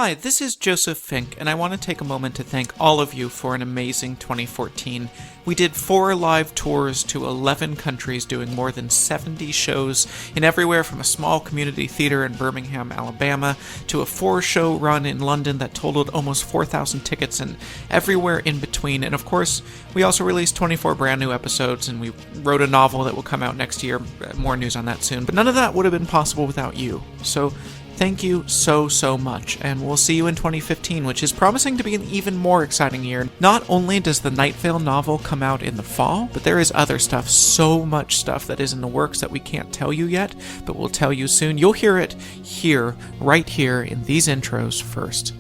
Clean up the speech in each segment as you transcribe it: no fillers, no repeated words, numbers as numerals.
Hi, this is Joseph Fink, and I want to take a moment to thank all of you for an amazing 2014. We did 4 live tours to 11 countries, doing more than 70 shows in everywhere from a small community theater in Birmingham, Alabama, to a 4-show run in London that totaled almost 4,000 tickets, and everywhere in between. And of course, we also released 24 brand new episodes, and we wrote a novel that will come out next year. More news on that soon. But none of that would have been possible without you. So thank you so much, and we'll see you in 2015, which is promising to be an even more exciting year. Not only does the Найт-Вейл novel come out in the fall, but there is other stuff, so much stuff that is in the works that we can't tell you yet, but we'll tell you soon. You'll hear it here, right here, in these intros first.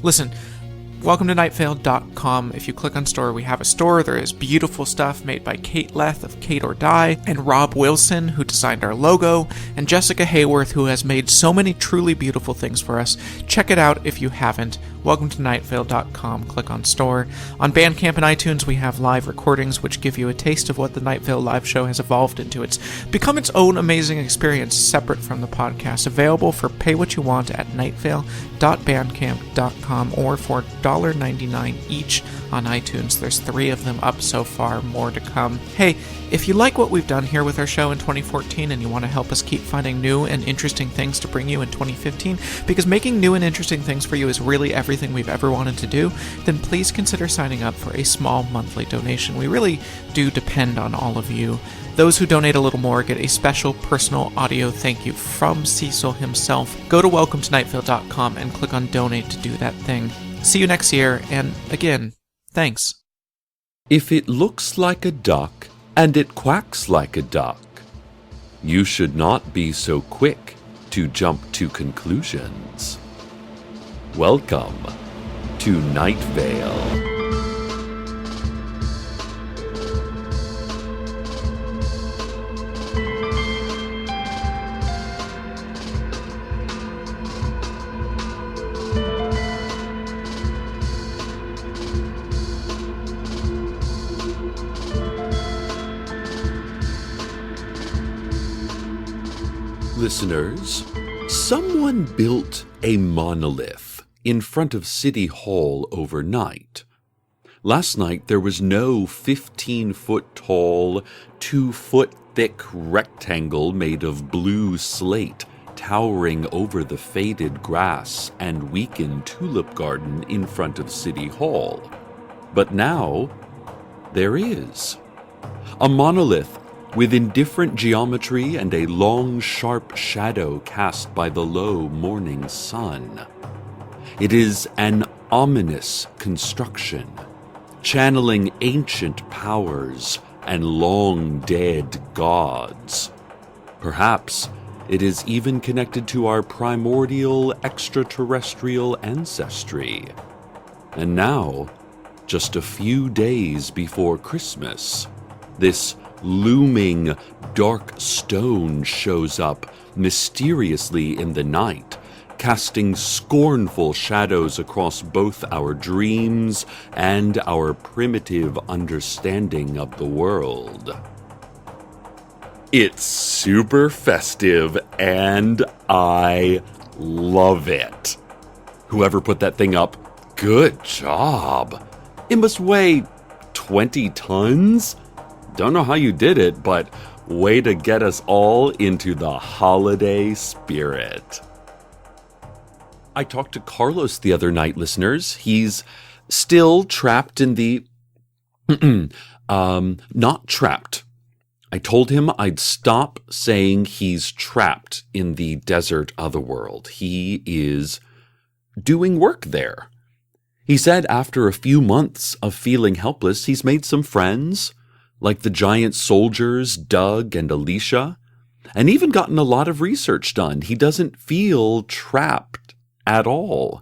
Listen, welcome to Найт-Вейл.com. If you click on store, we have a store. There is beautiful stuff made by Kate Leth of Kate or Die, and Rob Wilson, who designed our logo, and Jessica Hayworth, who has made so many truly beautiful things for us. Check it out if you haven't. Welcome to Найт-Вейл.com. Click on store. On Bandcamp and iTunes, we have live recordings which give you a taste of what the Найт-Вейл live show has evolved into. It's become its own amazing experience separate from the podcast, available for pay what you want at Найт-Вейл.bandcamp.com or for $1.99 each on iTunes. There's 3 of them up so far, more to come. Hey, if you like what we've done here with our show in 2014 and you want to help us keep finding new and interesting things to bring you in 2015, because making new and interesting things for you is really everything we've ever wanted to do, then please consider signing up for a small monthly donation. We really do depend on all of you. Those who donate a little more get a special personal audio thank you from Cecil himself. Go to welcometonight-vale.com and click on donate to do that thing. See you next year, and again, thanks. If it looks like a duck and it quacks like a duck, you should not be so quick to jump to conclusions. Welcome to Найт-Вейл. Listeners, someone built a monolith in front of City Hall overnight. Last night there was no 15-foot-tall, 2-foot-thick rectangle made of blue slate towering over the faded grass and weakened tulip garden in front of City Hall. But now there is. A monolith with indifferent geometry and a long, sharp shadow cast by the low morning sun. It is an ominous construction, channeling ancient powers and long-dead gods. Perhaps it is even connected to our primordial extraterrestrial ancestry. And now, just a few days before Christmas, this looming dark stone shows up mysteriously in the night, casting scornful shadows across both our dreams and our primitive understanding of the world. It's super festive, and I love it. Whoever put that thing up, good job. It must weigh 20 tons? Don't know how you did it, but way to get us all into the holiday spirit. I talked to Carlos the other night, listeners. He's still trapped in the... not trapped. I told him I'd stop saying he's trapped in the desert otherworld. He is doing work there. He said after a few months of feeling helpless, he's made some friends, like the giant soldiers Doug and Alicia, and even gotten a lot of research done. He doesn't feel trapped at all.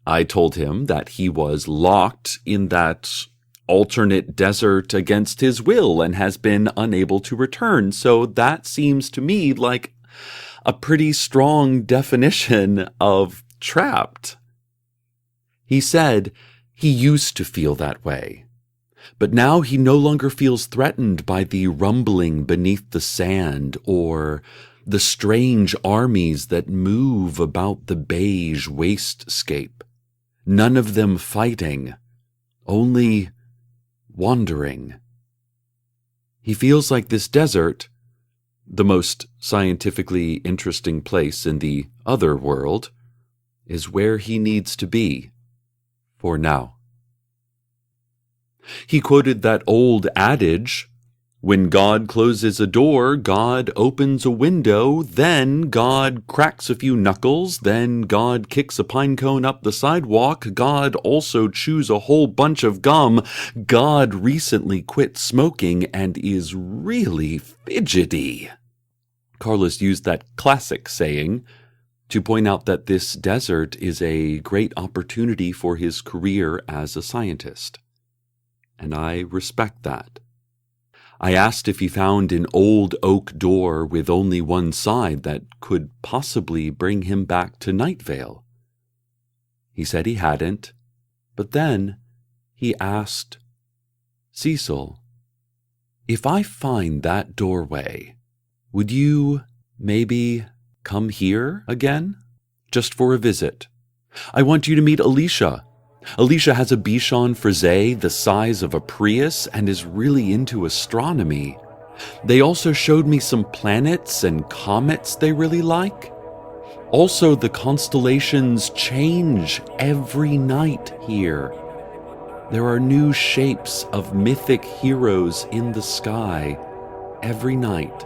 I told him that he was locked in that alternate desert against his will and has been unable to return, so that seems to me like a pretty strong definition of trapped. He said he used to feel that way, but now he no longer feels threatened by the rumbling beneath the sand or the strange armies that move about the beige wastes-scape, none of them fighting, only wandering. He feels like this desert, the most scientifically interesting place in the other world, is where he needs to be, for now. He quoted that old adage, "When God closes a door, God opens a window, then God cracks a few knuckles, then God kicks a pine cone up the sidewalk, God also chews a whole bunch of gum, God recently quit smoking and is really fidgety." Carlos used that classic saying to point out that this desert is a great opportunity for his career as a scientist. And I respect that. I asked if he found an old oak door with only one side that could possibly bring him back to Найт-Вейл. He said he hadn't, but then he asked, "Cecil, if I find that doorway, would you maybe come here again, just for a visit? I want you to meet Alicia. Alicia has a Bichon Frise the size of a Prius and is really into astronomy. They also showed me some planets and comets they really like. Also, the constellations change every night here. There are new shapes of mythic heroes in the sky every night.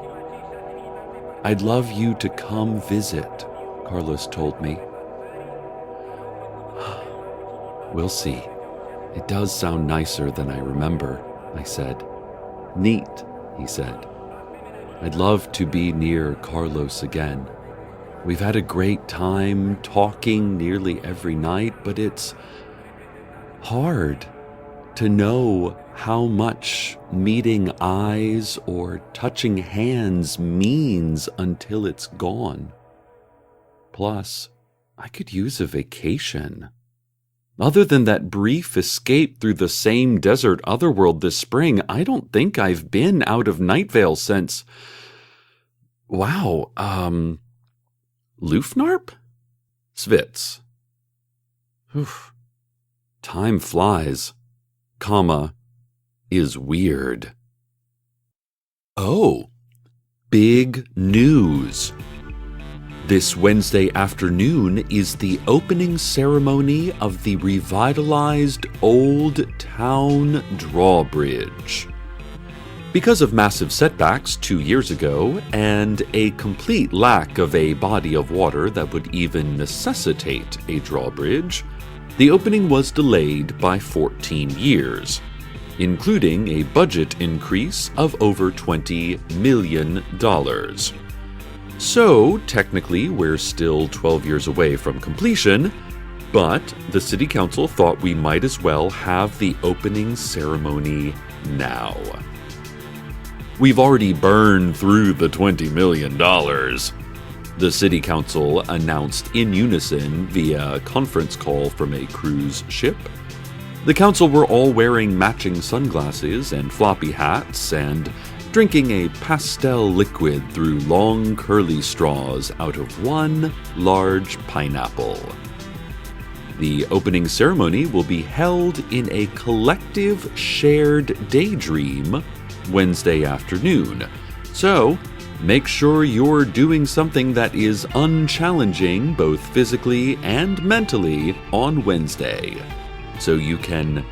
I'd love you to come visit," Carlos told me. "We'll see. It does sound nicer than I remember," I said. "Neat," he said. "I'd love to be near Carlos again. We've had a great time talking nearly every night, but it's hard to know how much meeting eyes or touching hands means until it's gone. Plus, I could use a vacation. Other than that brief escape through the same desert otherworld this spring, I don't think I've been out of Найт-Вейл since... Wow, Lufnarp? Svits. Oof. Time flies, comma, is weird. Oh, big news. This Wednesday afternoon is the opening ceremony of the revitalized Old Town Drawbridge. Because of massive setbacks 2 years ago and a complete lack of a body of water that would even necessitate a drawbridge, the opening was delayed by 14 years, including a budget increase of over $20 million. So, technically, we're still 12 years away from completion, but the City Council thought we might as well have the opening ceremony now. We've already burned through the $20 million, the City Council announced in unison via a conference call from a cruise ship. The council were all wearing matching sunglasses and floppy hats and drinking a pastel liquid through long curly straws out of one large pineapple. The opening ceremony will be held in a collective shared daydream Wednesday afternoon, so make sure you're doing something that is unchallenging both physically and mentally on Wednesday, so you can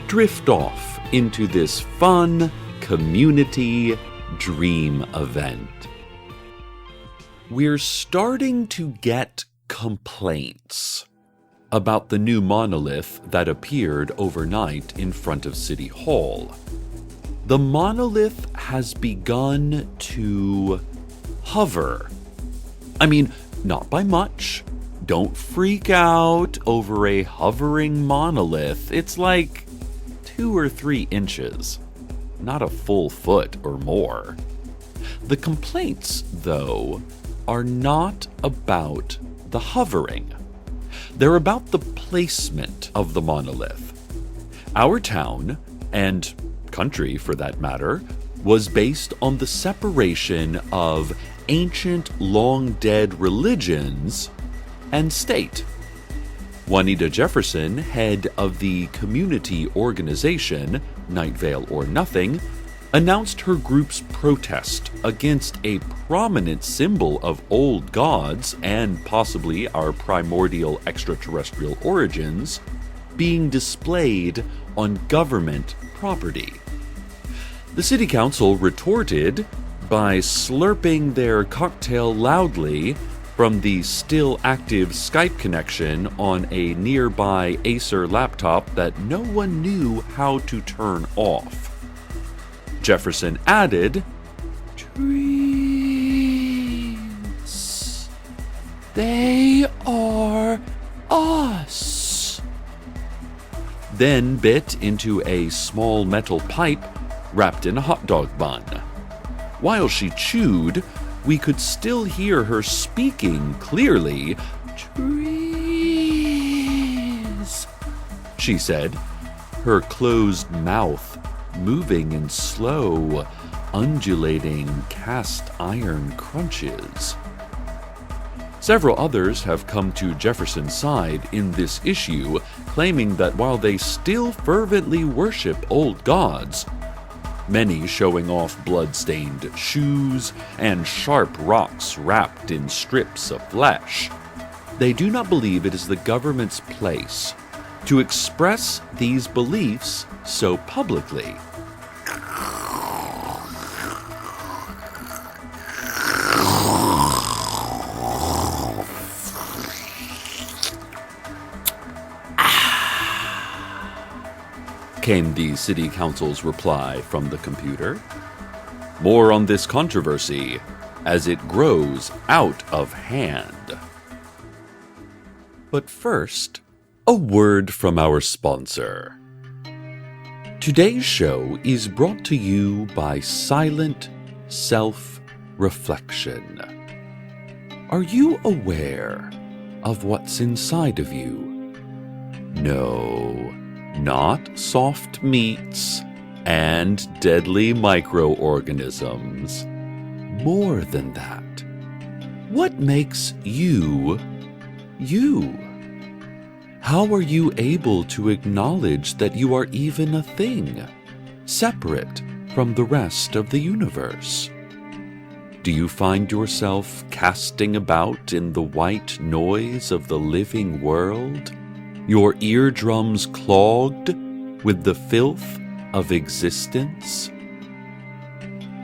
drift off into this fun community dream event. We're starting to get complaints about the new monolith that appeared overnight in front of City Hall. The monolith has begun to hover. I mean, not by much. Don't freak out over a hovering monolith. It's like 2 or 3 inches. Not a full foot or more. The complaints, though, are not about the hovering. They're about the placement of the monolith. Our town, and country for that matter, was based on the separation of ancient, long-dead religions and state. Juanita Jefferson, head of the community organization Найт-Вейл or Nothing, announced her group's protest against a prominent symbol of old gods and possibly our primordial extraterrestrial origins being displayed on government property. The city council retorted by slurping their cocktail loudly from the still active Skype connection on a nearby Acer laptop that no one knew how to turn off. Jefferson added, "Trees, they are us," then bit into a small metal pipe wrapped in a hot dog bun. While she chewed, we could still hear her speaking clearly. "Trees," she said, her closed mouth moving in slow, undulating cast iron crunches. Several others have come to Jefferson's side in this issue, claiming that while they still fervently worship old gods, many showing off blood-stained shoes and sharp rocks wrapped in strips of flesh, they do not believe it is the government's place to express these beliefs so publicly. Came the city council's reply from the computer. More on this controversy as it grows out of hand. But first, a word from our sponsor. Today's show is brought to you by Silent Self-Reflection. Are you aware of what's inside of you? No, not soft meats and deadly microorganisms. More than that. What makes you, you? How are you able to acknowledge that you are even a thing, separate from the rest of the universe? Do you find yourself casting about in the white noise of the living world, your eardrums clogged with the filth of existence?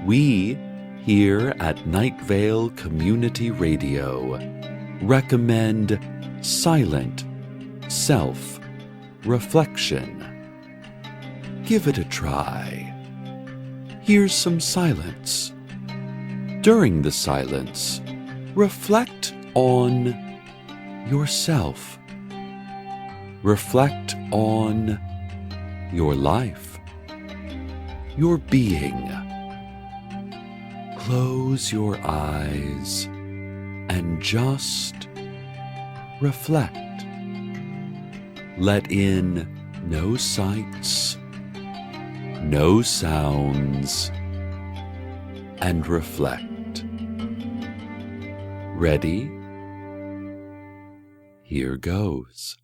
We, here at Найт-Вейл Community Radio, recommend Silent Self-Reflection. Give it a try. Here's some silence. During the silence, reflect on yourself. Reflect on your life, your being. Close your eyes and just reflect. Let in no sights, no sounds, and reflect. Ready? Here goes.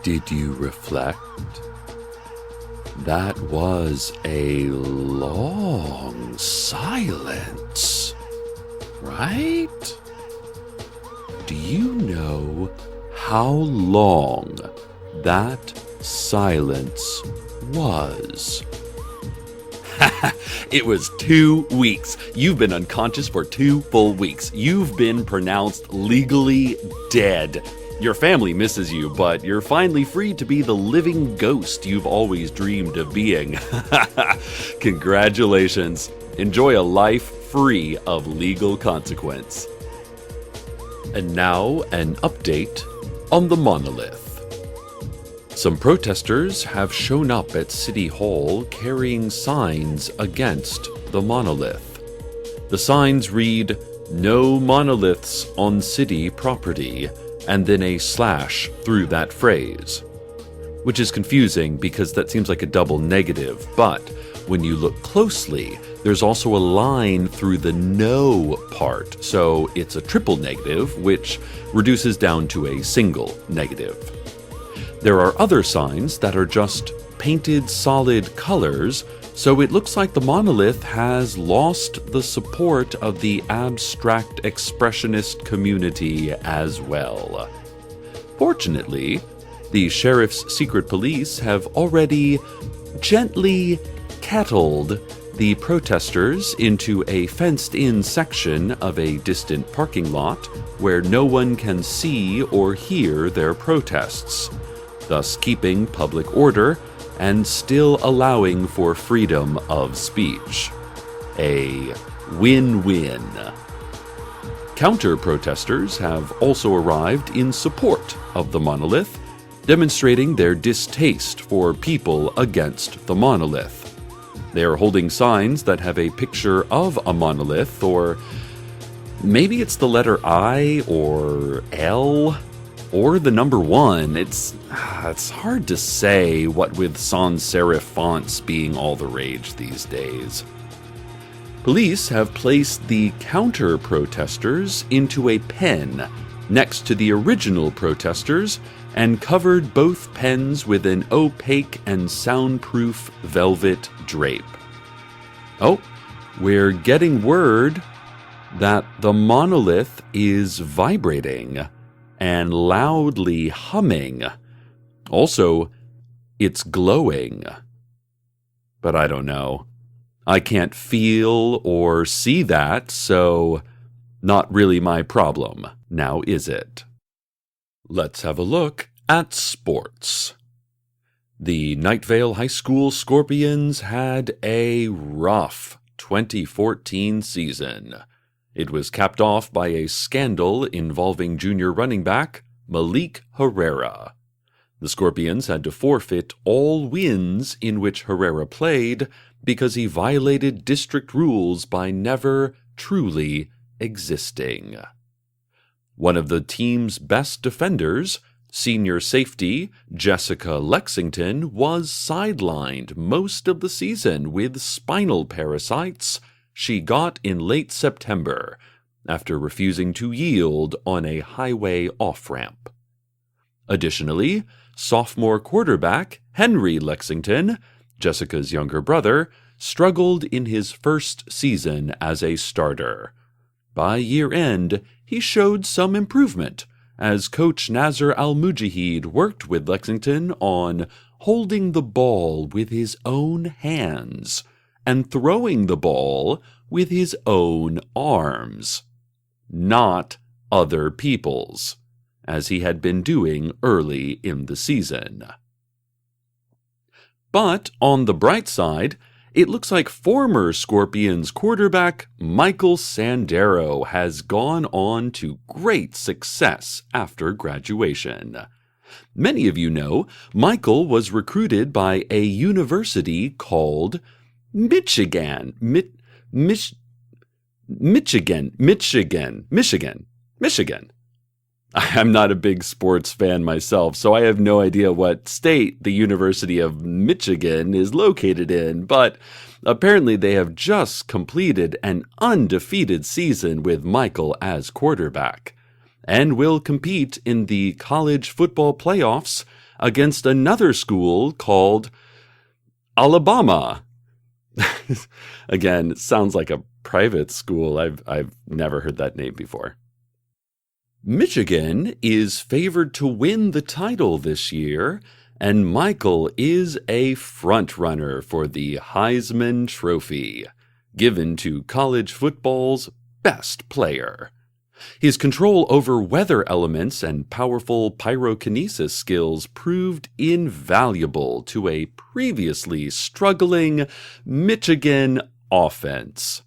Did you reflect? That was a long silence, right? Do you know how long that silence was? It was 2 weeks. You've been unconscious for 2 full weeks. You've been pronounced legally dead. Your family misses you, but you're finally free to be the living ghost you've always dreamed of being. Congratulations. Enjoy a life free of legal consequence. And now, an update on the monolith. Some protesters have shown up at City Hall carrying signs against the monolith. The signs read, "No monoliths on city property," and then a slash through that phrase. Which is confusing because that seems like a double negative, but when you look closely, there's also a line through the no part, so it's a triple negative, which reduces down to a single negative. There are other signs that are just painted solid colors, so it looks like the monolith has lost the support of the abstract expressionist community as well. Fortunately, the sheriff's secret police have already gently kettled the protesters into a fenced-in section of a distant parking lot where no one can see or hear their protests, thus keeping public order and still allowing for freedom of speech. A win-win. Counter-protesters have also arrived in support of the monolith, demonstrating their distaste for people against the monolith. They are holding signs that have a picture of a monolith, or maybe it's the letter I or L or the number 1. It's hard to say, what with sans serif fonts being all the rage these days. Police have placed the counter-protesters into a pen next to the original protesters and covered both pens with an opaque and soundproof velvet drape. Oh, we're getting word that the monolith is vibrating and loudly humming. Also, it's glowing. But I don't know. I can't feel or see that, so not really my problem, now is it? Let's have a look at sports. The Найт-Вейл High School Scorpions had a rough 2014 season. It was capped off by a scandal involving junior running back Malik Herrera. The Scorpions had to forfeit all wins in which Herrera played because he violated district rules by never truly existing. One of the team's best defenders, senior safety Jessica Lexington, was sidelined most of the season with spinal parasites she got in late September after refusing to yield on a highway off-ramp. Additionally, sophomore quarterback Henry Lexington, Jessica's younger brother, struggled in his first season as a starter. By year-end, he showed some improvement, as Coach Nazar Al-Mujahid worked with Lexington on holding the ball with his own hands and throwing the ball with his own arms, not other people's, as he had been doing early in the season. But on the bright side, it looks like former Scorpions quarterback Michael Sandero has gone on to great success after graduation. Many of you know Michael was recruited by a university called Michigan. I'm not a big sports fan myself, so I have no idea what state the University of Michigan is located in, but apparently they have just completed an undefeated season with Michael as quarterback, and will compete in the college football playoffs against another school called Alabama. Again, sounds like a private school. I've never heard that name before. Michigan is favored to win the title this year, and Michael is a front-runner for the Heisman Trophy, given to college football's best player. His control over weather elements and powerful pyrokinesis skills proved invaluable to a previously struggling Michigan offense.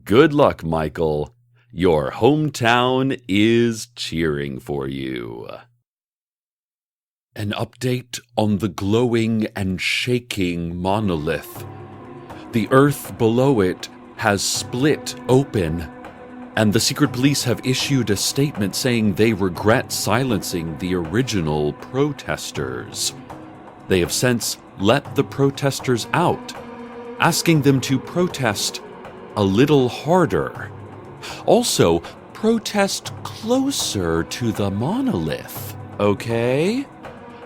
Good luck, Michael. Your hometown is cheering for you. An update on the glowing and shaking monolith. The earth below it has split open, and the secret police have issued a statement saying they regret silencing the original protesters. They have since let the protesters out, asking them to protest a little harder. Also, protest closer to the monolith, okay?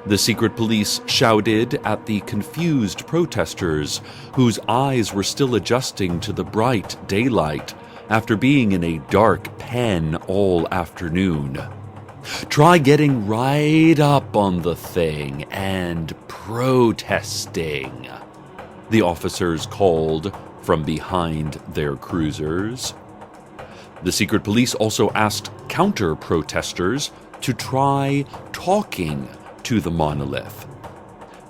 The secret police shouted at the confused protesters, whose eyes were still adjusting to the bright daylight after being in a dark pen all afternoon. Try getting right up on the thing and protesting, the officers called from behind their cruisers. The secret police also asked counter-protesters to try talking to the monolith.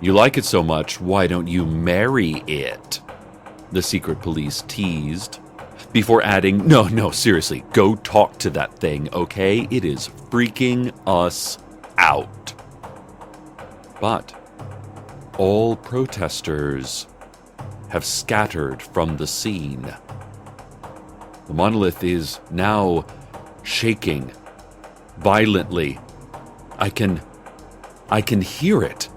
You like it so much, why don't you marry it? The secret police teased, before adding, no, seriously, go talk to that thing, okay? It is freaking us out. But all protesters have scattered from the scene. The monolith is now shaking violently. I can hear it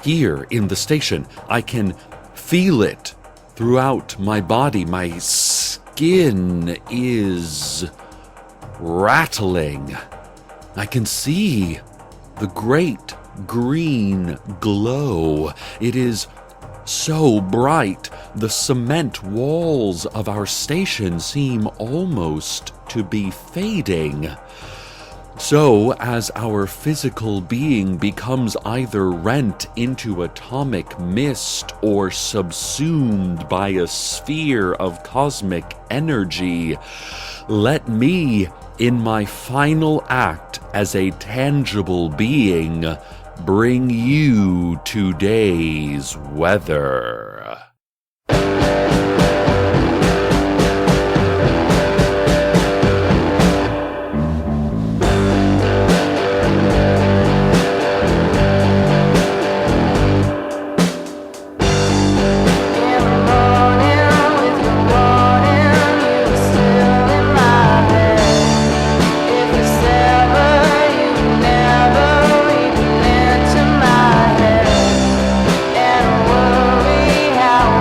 here in the station. I can feel it throughout my body. My skin is rattling. I can see the great green glow. It is so bright, the cement walls of our station seem almost to be fading. So, as our physical being becomes either rent into atomic mist or subsumed by a sphere of cosmic energy, let me, in my final act as a tangible being, bring you today's weather. How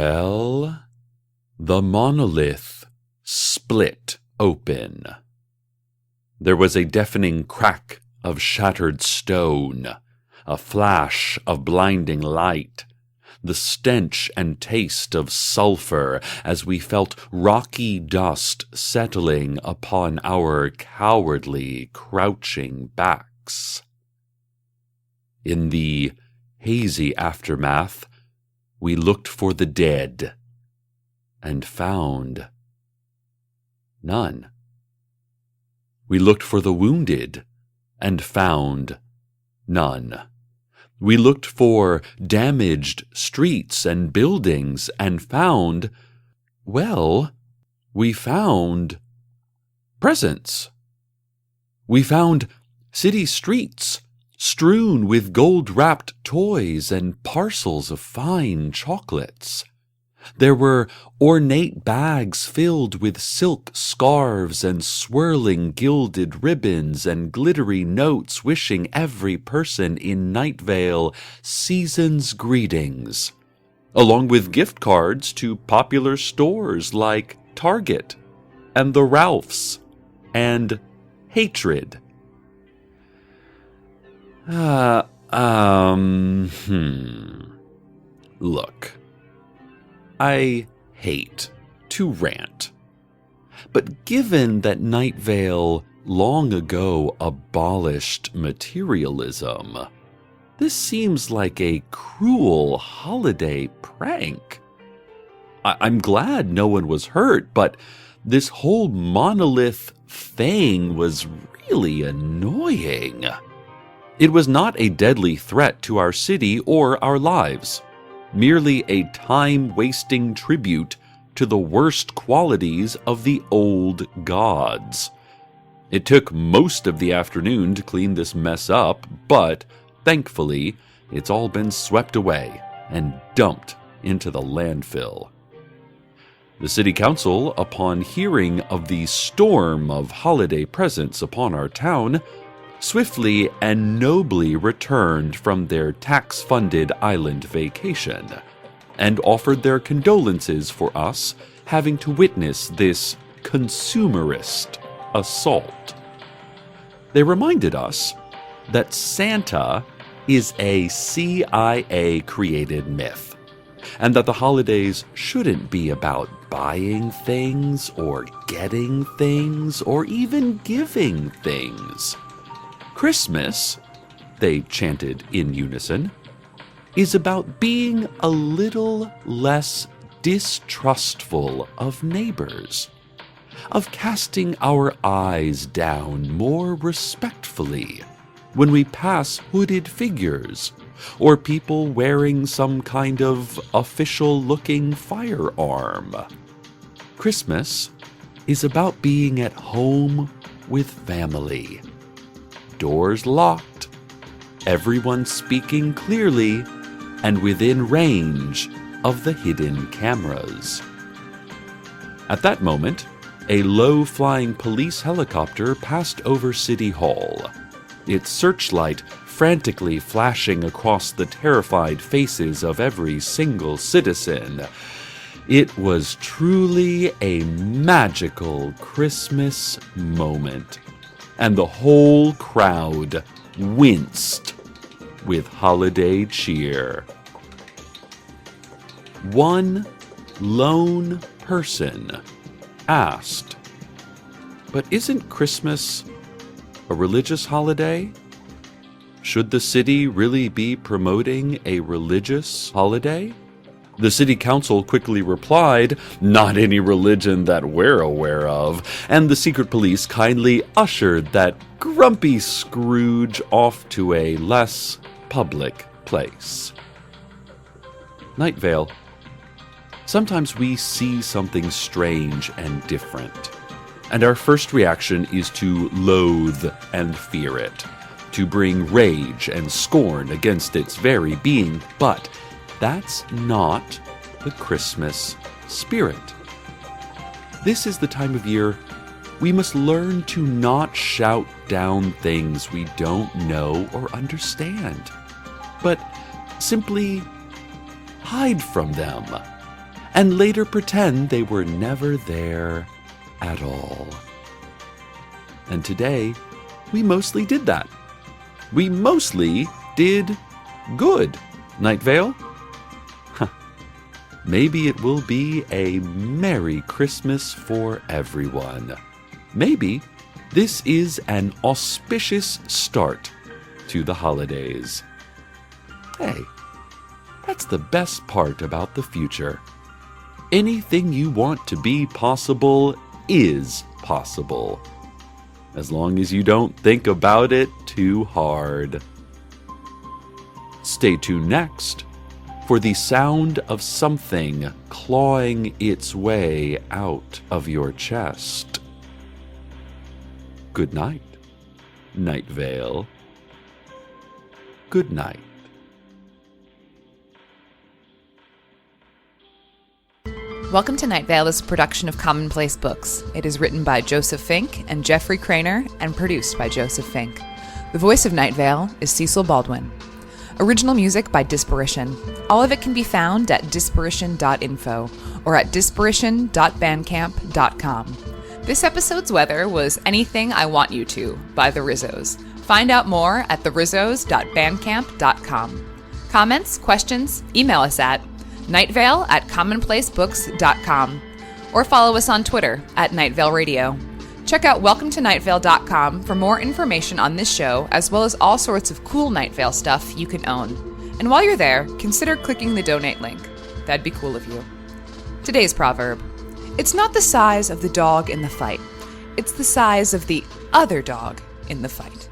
Well, the monolith split open. There was a deafening crack of shattered stone, a flash of blinding light, the stench and taste of sulfur as we felt rocky dust settling upon our cowardly, crouching backs. In the hazy aftermath, we looked for the dead and found none. We looked for the wounded and found none. We looked for damaged streets and buildings and found, well, we found presents. We found city streets strewn with gold-wrapped toys and parcels of fine chocolates. There were ornate bags filled with silk scarves and swirling gilded ribbons and glittery notes wishing every person in Найт-Вейл season's greetings, along with gift cards to popular stores like Target and the Ralphs and Hatred. Look. I hate to rant, but given that Найт-Вейл long ago abolished materialism, this seems like a cruel holiday prank. I'm glad no one was hurt, but this whole monolith thing was really annoying. It was not a deadly threat to our city or our lives. Merely a time-wasting tribute to the worst qualities of the old gods. It took most of the afternoon to clean this mess up, but thankfully, it's all been swept away and dumped into the landfill. The city council, upon hearing of the storm of holiday presents upon our town, swiftly and nobly returned from their tax-funded island vacation, and offered their condolences for us having to witness this consumerist assault. They reminded us that Santa is a CIA-created myth, and that the holidays shouldn't be about buying things or getting things or even giving things. Christmas, they chanted in unison, is about being a little less distrustful of neighbors, of casting our eyes down more respectfully when we pass hooded figures or people wearing some kind of official-looking firearm. Christmas is about being at home with family. Doors locked, everyone speaking clearly and within range of the hidden cameras. At that moment, a low-flying police helicopter passed over City Hall, its searchlight frantically flashing across the terrified faces of every single citizen. It was truly a magical Christmas moment, and the whole crowd winced with holiday cheer. One lone person asked, "But isn't Christmas a religious holiday? Should the city really be promoting a religious holiday?" The city council quickly replied, "Not any religion that we're aware of," and the secret police kindly ushered that grumpy Scrooge off to a less public place. Найт-Вейл. Sometimes we see something strange and different, and our first reaction is to loathe and fear it, to bring rage and scorn against its very being, but that's not the Christmas spirit. This is the time of year we must learn to not shout down things we don't know or understand, but simply hide from them and later pretend they were never there at all. And today, we mostly did that. We mostly did good. Найт-Вейл? Maybe it will be a Merry Christmas for everyone. Maybe this is an auspicious start to the holidays. Hey, that's the best part about the future. Anything you want to be possible is possible, as long as you don't think about it too hard. Stay tuned next for the sound of something clawing its way out of your chest. Good night, Найт-Вейл. Good night. Welcome to Найт-Вейл is a production of Commonplace Books. It is written by Joseph Fink and Jeffrey Craner and produced by Joseph Fink. The voice of Найт-Вейл is Cecil Baldwin. Original music by Disparition. All of it can be found at disparition.info or at disparition.bandcamp.com. This episode's weather was Anything I Want You To by the Rizzos. Find out more at therizzos.bandcamp.com. Comments, questions, email us at nightvale@commonplacebooks.com or follow us on Twitter at Найт-Вейл Radio. Check out welcometonightvale.com for more information on this show, as well as all sorts of cool Найт-Вейл stuff you can own. And while you're there, consider clicking the donate link. That'd be cool of you. Today's proverb. It's not the size of the dog in the fight. It's the size of the other dog in the fight.